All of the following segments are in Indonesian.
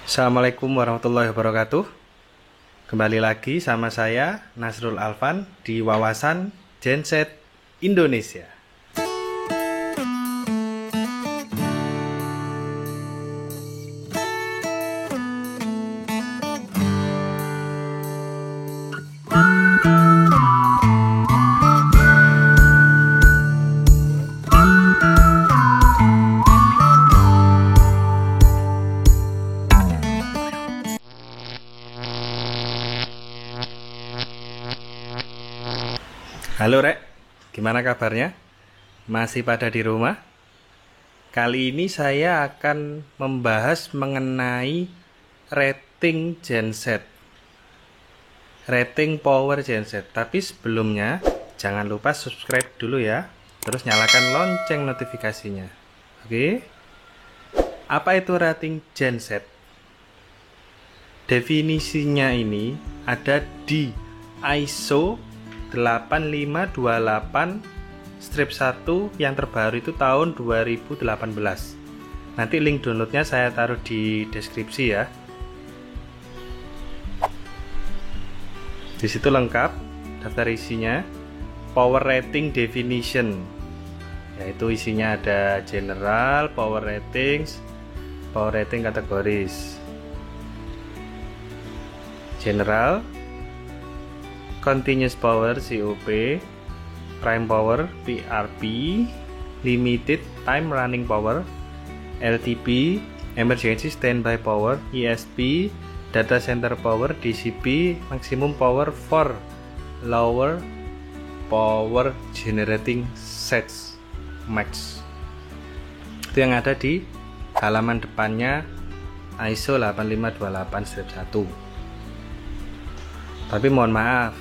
Assalamualaikum warahmatullahi wabarakatuh. Kembali lagi sama saya Nasrul Alfan di Wawasan Genset Indonesia. Halo Rek, gimana kabarnya? Masih pada di rumah? Kali ini saya akan membahas mengenai rating genset, rating power genset. Tapi sebelumnya jangan lupa subscribe dulu ya, terus nyalakan lonceng notifikasinya. Oke? Apa itu rating genset? Definisinya ini ada di ISO 8528-1 yang terbaru itu tahun 2018. Nanti link downloadnya saya taruh di deskripsi ya. Di situ lengkap daftar isinya. Power rating definition, yaitu isinya ada general, power ratings, power rating kategoris. General, continuous power COP, prime power PRP, limited time running power LTP, emergency standby power ESP, data center power DCP, maximum power for lower power generating sets max. Itu yang ada di halaman depannya ISO 8528-1. Tapi mohon maaf,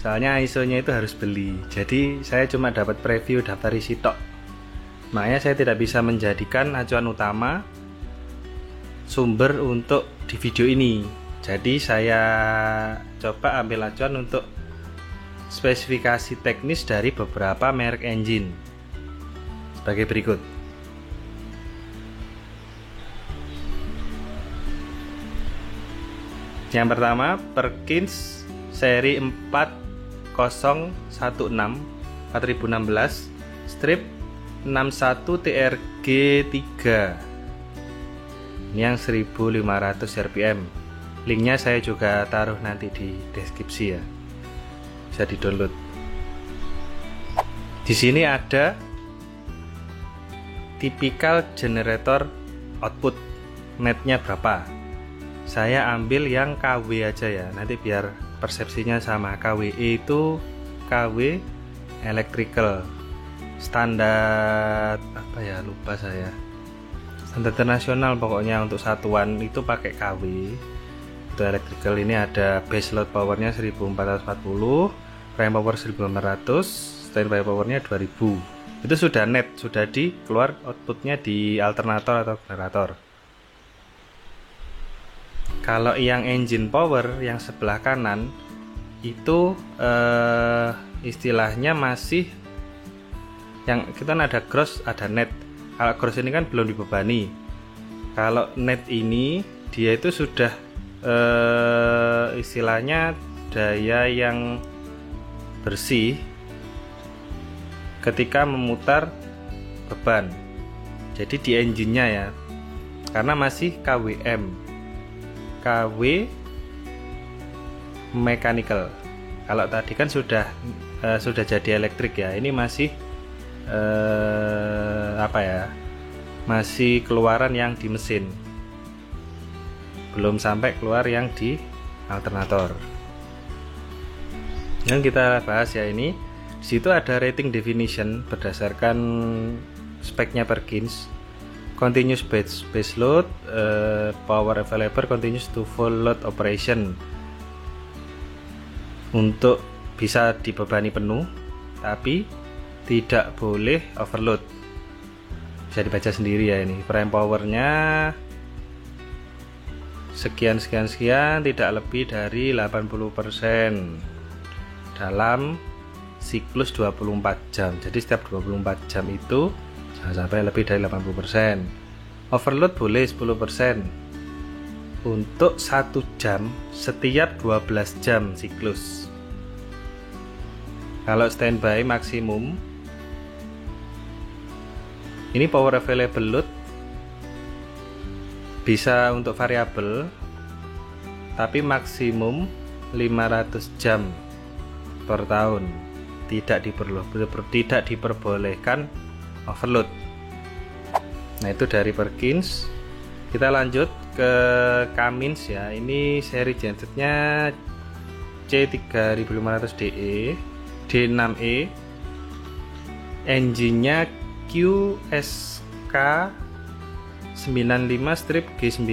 soalnya ISO-nya itu harus beli. Jadi saya cuma dapat preview daftar isi tok. Makanya saya tidak bisa menjadikan acuan utama sumber untuk di video ini. Jadi saya coba ambil acuan untuk spesifikasi teknis dari beberapa merek engine sebagai berikut. Yang pertama, Perkins seri 4016 4016 strip 61 TRG3. Ini yang 1500 rpm. Linknya saya juga taruh nanti di deskripsi ya. Bisa di-download. Di sini ada tipikal generator output, netnya berapa. Saya ambil yang KW aja ya, nanti biar persepsinya sama. KWE itu KW electrical standar apa ya, lupa saya, standar internasional pokoknya. Untuk satuan itu pakai KW. Itu electrical. Ini ada base load powernya 1440, prime power 1400, standby powernya 2000. Itu sudah net, sudah di keluar outputnya di alternator atau generator. Kalau yang engine power yang sebelah kanan itu istilahnya masih yang kita ada gross ada net. Kalau gross ini kan belum dibebani. Kalau net ini dia itu sudah istilahnya daya yang bersih ketika memutar beban. Jadi di engine-nya ya, karena masih KWM, KW mechanical. Kalau tadi kan sudah jadi elektrik ya. Ini masih apa ya? Masih keluaran yang di mesin. Belum sampai keluar yang di alternator. Yang kita bahas ya ini. Di situ ada rating definition berdasarkan speknya Perkins. Continuous base load, power available continuous to full load operation. Untuk bisa dibebani penuh, tapi tidak boleh overload. Bisa dibaca sendiri ya ini. Prime powernya sekian, tidak lebih dari 80% dalam siklus 24 jam. Jadi setiap 24 jam itu jangan sampai lebih dari 80%. Overload boleh 10%. untuk 1 jam setiap 12 jam siklus. Kalau standby maksimum, ini power available load bisa untuk variabel, tapi maksimum 500 jam per tahun, tidak diperbolehkan overload. Nah, itu dari Perkins. Kita lanjut ke Cummins ya. Ini seri gensetnya C3500DE D6E, engine-nya QSK 95-G9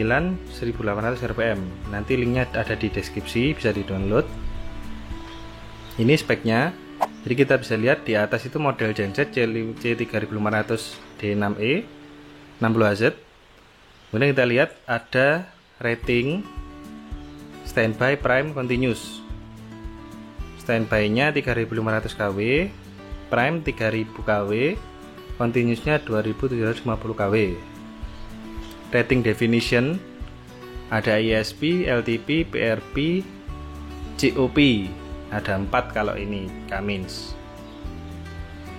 1800 rpm. Nanti linknya ada di deskripsi, bisa di-download. Ini speknya. Jadi kita bisa lihat di atas itu model genset C3500 D6E 60HZ. Kemudian kita lihat ada rating standby, prime, continuous. Standby-nya 3500 kW, prime 3000 kW, continuous-nya 2750 kW. Rating definition ada ISP, LTP, PRP, COP. Ada 4 kalau ini Cummins.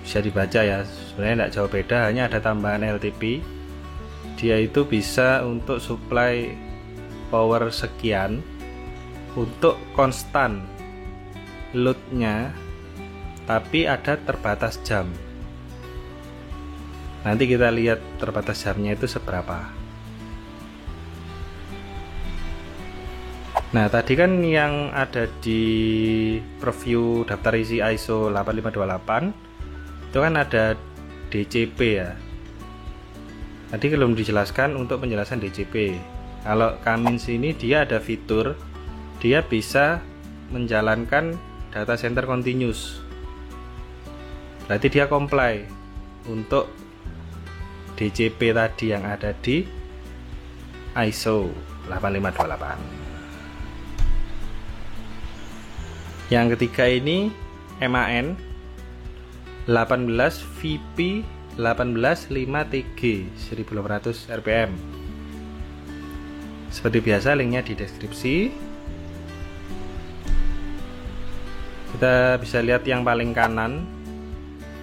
Bisa dibaca ya, sebenarnya tidak jauh beda, hanya ada tambahan LTP. Dia itu bisa untuk supply power sekian untuk konstan loadnya, tapi ada terbatas jam. Nanti kita lihat terbatas jamnya itu seberapa. Nah, tadi kan yang ada di preview daftar isi ISO 8528 itu kan ada DCP ya. Tadi belum dijelaskan untuk penjelasan DCP. Kalau Cummins ini dia ada fitur, dia bisa menjalankan data center continuous. Berarti dia comply untuk DCP tadi yang ada di ISO 8528. Yang ketiga ini MAN 18 VP 185TG 1800 rpm. Seperti biasa linknya di deskripsi. Kita bisa lihat yang paling kanan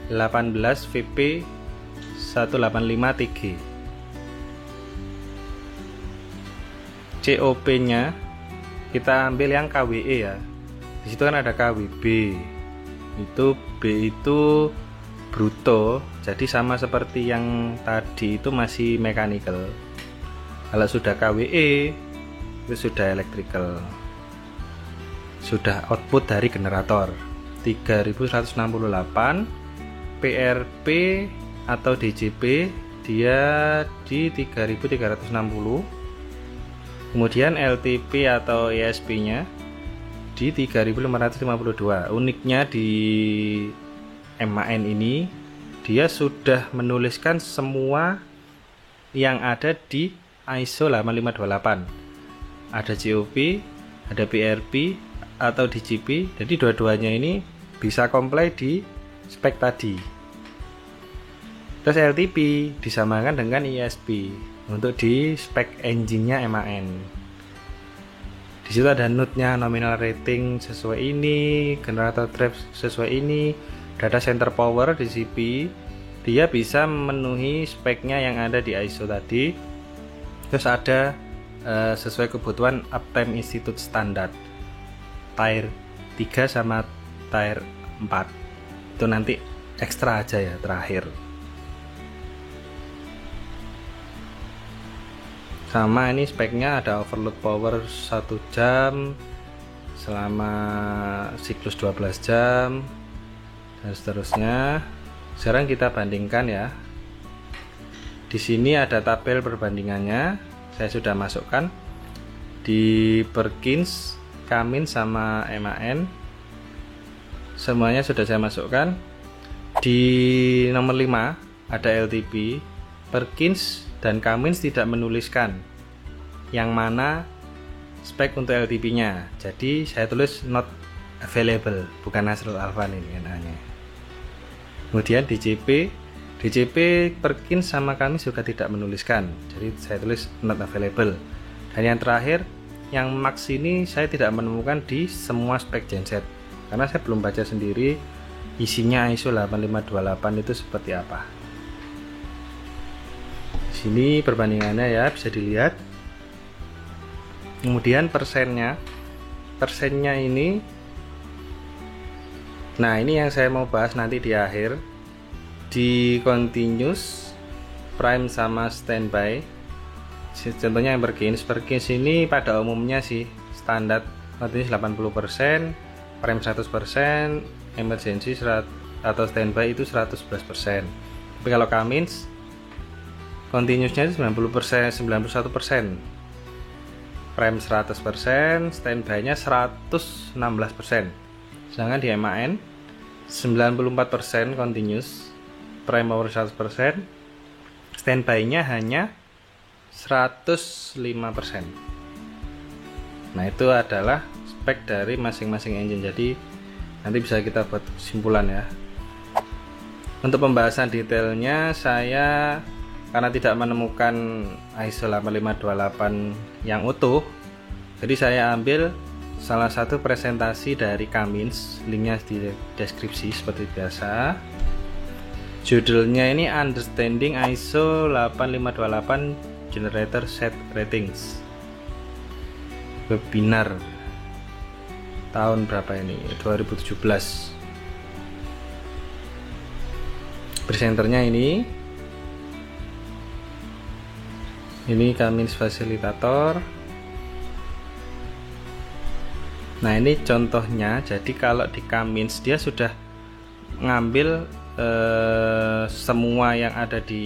18 VP 185TG. COP nya kita ambil yang KWE ya. Di situ kan ada KWB. Itu B itu bruto, jadi sama seperti yang tadi itu masih mechanical. Kalau sudah KWE itu sudah electrical, sudah output dari generator. 3168 PRP atau DCP dia di 3360. Kemudian LTP atau ESP nya di 3552. Uniknya di MAN ini dia sudah menuliskan semua yang ada di ISO 8528. Ada COP, ada PRP atau DCP. Jadi dua-duanya ini bisa comply di spek tadi. Terus LTP disamakan dengan ISP untuk di spek engine-nya MAN. Di situ ada node-nya, nominal rating sesuai ini, generator drive sesuai ini, data center power DCP, dia bisa memenuhi speknya yang ada di ISO tadi. Terus ada sesuai kebutuhan Uptime Institute standar tier 3 sama tier 4. Itu nanti ekstra aja ya terakhir. Sama ini speknya ada overload power 1 jam selama siklus 12 jam dan seterusnya. Sekarang kita bandingkan ya. Di sini ada tabel perbandingannya. Saya sudah masukkan di Perkins, Cummins sama MAN. Semuanya sudah saya masukkan. Di nomor 5 ada LTP. Perkins dan Cummins tidak menuliskan yang mana spek untuk LTP-nya. Jadi saya tulis not available, bukan Nasrul Alfa ini NA-nya. Kemudian DCP Perkins sama Cummins juga tidak menuliskan. Jadi saya tulis not available. Dan yang terakhir, yang max ini saya tidak menemukan di semua spek genset karena saya belum baca sendiri isinya ISO 8528 itu seperti apa. Sini perbandingannya ya, bisa dilihat. Kemudian persennya ini, nah ini yang saya mau bahas nanti di akhir, di continuous, prime sama standby. Contohnya yang Perkins ini pada umumnya sih standar continuous 80%, prime 100%, emergency atau standby itu 111%. Tapi kalau Cummins continuousnya itu 90%, 91%. Prime 100%, standby-nya 116%. Sedangkan di MAN 94% continuous, prime power 100%, standby-nya hanya 105%. Nah, itu adalah spek dari masing-masing engine. Jadi nanti bisa kita buat kesimpulan ya. Untuk pembahasan detailnya saya karena tidak menemukan ISO 8528 yang utuh, jadi saya ambil salah satu presentasi dari Cummins, linknya di deskripsi seperti biasa. Judulnya ini Understanding ISO 8528 Generator Set Ratings, webinar tahun berapa ini, 2017. Presenternya ini Cummins fasilitator. Nah, ini contohnya. Jadi kalau di Cummins dia sudah ngambil semua yang ada di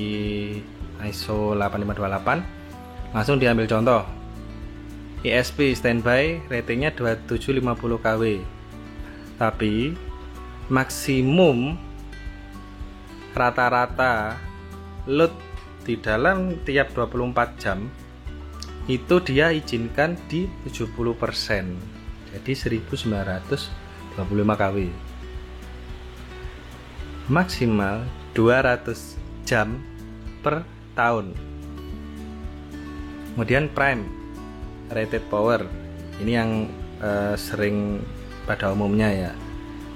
ISO 8528, langsung diambil contoh. ESP standby ratingnya 2750 kW, tapi maksimum rata-rata load di dalam tiap 24 jam itu dia izinkan di 70%, jadi 1925 kW, maksimal 200 jam per tahun. Kemudian prime rated power ini yang sering pada umumnya ya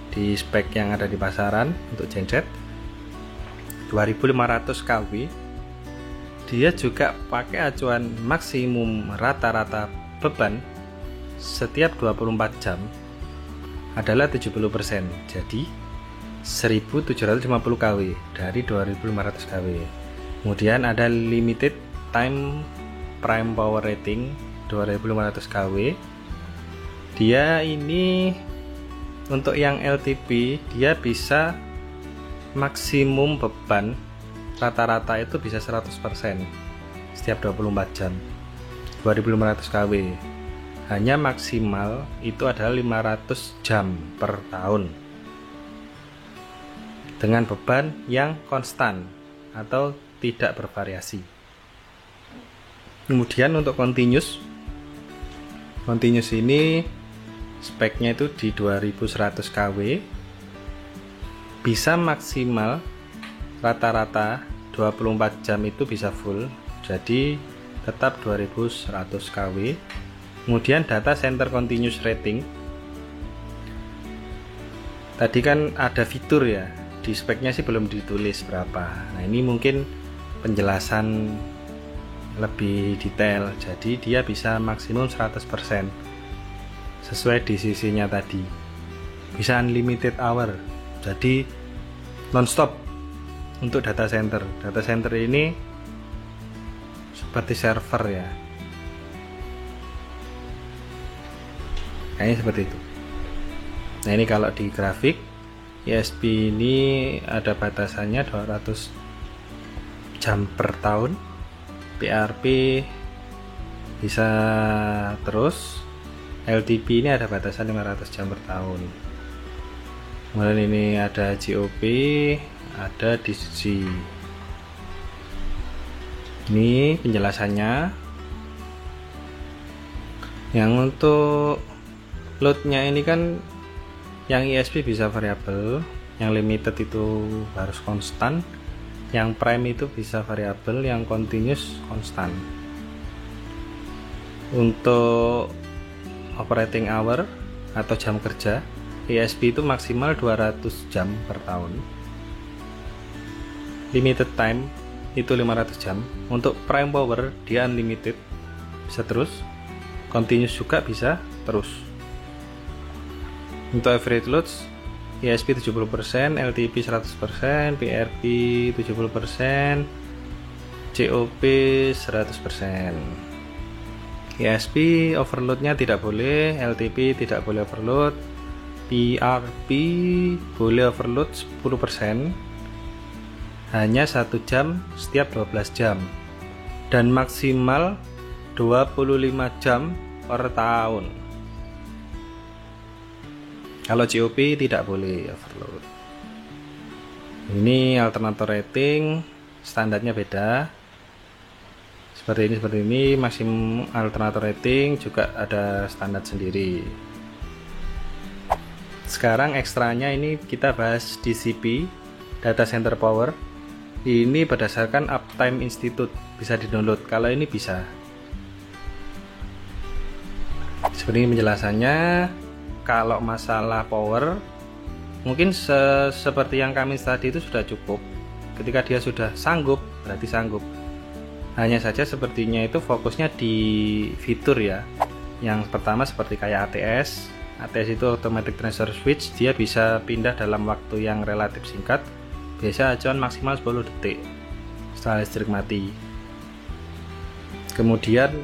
di spek yang ada di pasaran untuk genset 2500 kW. Dia juga pakai acuan maksimum rata-rata beban setiap 24 jam adalah 70%, jadi 1750 kW dari 2500 kW. Kemudian ada limited time prime power rating 2500 kW. Dia ini untuk yang LTP dia bisa maksimum beban rata-rata itu bisa 100% setiap 24 jam 2500 kW. Hanya maksimal itu adalah 500 jam per tahun dengan beban yang konstan atau tidak bervariasi. Kemudian untuk continuous ini speknya itu di 2100 kW, bisa maksimal rata-rata 24 jam itu bisa full, jadi tetap 2100 kW. Kemudian data center continuous rating, tadi kan ada fitur ya, di speknya sih belum ditulis berapa. Nah, ini mungkin penjelasan lebih detail, jadi dia bisa maksimum 100% sesuai di sisinya tadi. Bisa unlimited hour, jadi non-stop. Untuk data center ini seperti server ya, kayaknya seperti itu. Nah, ini kalau di grafik ESP ini ada batasannya 200 jam per tahun, PRP bisa terus, LTP ini ada batasan 500 jam per tahun. Kemudian ini ada GOP, ada DC. Ini penjelasannya. Yang untuk loadnya ini kan yang ESP bisa variabel, yang limited itu harus konstan, yang prime itu bisa variabel, yang continuous konstan. Untuk operating hour atau jam kerja, ESP itu maksimal 200 jam per tahun. Limited time itu 500 jam. Untuk prime power dia unlimited, bisa terus. Continuous juga bisa terus. Untuk average loads, ESP 70%, LTP 100%, PRP 70%, COP 100%. ESP overloadnya tidak boleh, LTP tidak boleh overload, PRP boleh overload 10%, hanya 1 jam setiap 12 jam, dan maksimal 25 jam per tahun. Kalau COP tidak boleh overload. Ini alternator rating, standarnya beda. Seperti ini maksimum alternator rating juga ada standar sendiri. Sekarang ekstranya ini kita bahas DCP, Data Center Power. Ini berdasarkan Uptime Institute, bisa di-download. Kalau ini bisa. Seperti ini penjelasannya. Kalau masalah power, mungkin seperti yang kami tadi itu sudah cukup. Ketika dia sudah sanggup, berarti sanggup. Hanya saja sepertinya itu fokusnya di fitur ya. Yang pertama seperti kayak ATS. ATS itu automatic transfer switch, dia bisa pindah dalam waktu yang relatif singkat. Biasa acuan maksimal 10 detik setelah listrik mati. Kemudian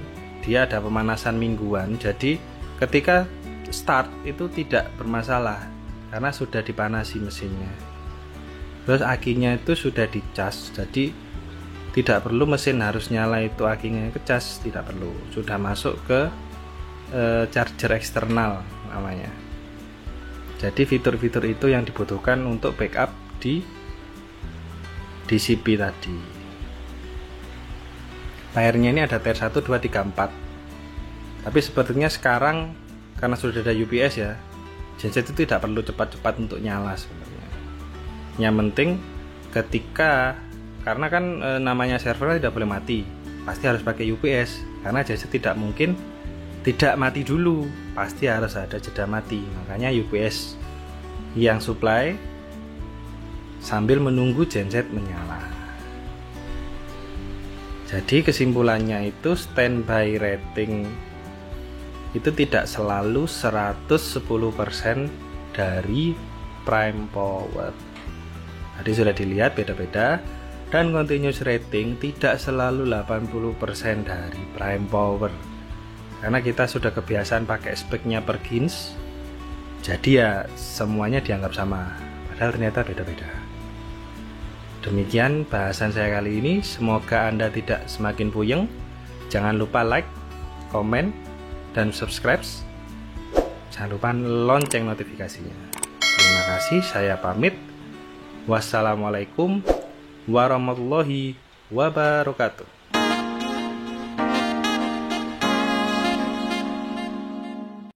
dia ada pemanasan mingguan, jadi ketika start itu tidak bermasalah karena sudah dipanasi mesinnya. Terus akinya itu sudah dicas, jadi tidak perlu mesin harus nyala itu akinya kecas, tidak perlu. Sudah masuk ke charger eksternal namanya. Jadi fitur-fitur itu yang dibutuhkan untuk backup di DCP tadi. Layarnya ini ada tier 1, 2, 3, 4. Tapi sepertinya sekarang karena sudah ada UPS ya, genset itu tidak perlu cepat-cepat untuk nyala sebenarnya. Yang penting ketika, karena kan namanya server tidak boleh mati, pasti harus pakai UPS, karena genset tidak mungkin tidak mati dulu, pasti harus ada jeda mati. Makanya UPS yang supply sambil menunggu genset menyala. Jadi kesimpulannya itu standby rating itu tidak selalu 110% dari prime power. Tadi sudah dilihat beda-beda. Dan continuous rating tidak selalu 80% dari prime power, karena kita sudah kebiasaan pakai speknya per Gins, jadi ya semuanya dianggap sama, padahal ternyata beda-beda. Demikian bahasan saya kali ini, semoga Anda tidak semakin puyeng. Jangan lupa like, komen, dan subscribe. Jangan lupa lonceng notifikasinya. Terima kasih, saya pamit. Wassalamualaikum warahmatullahi wabarakatuh.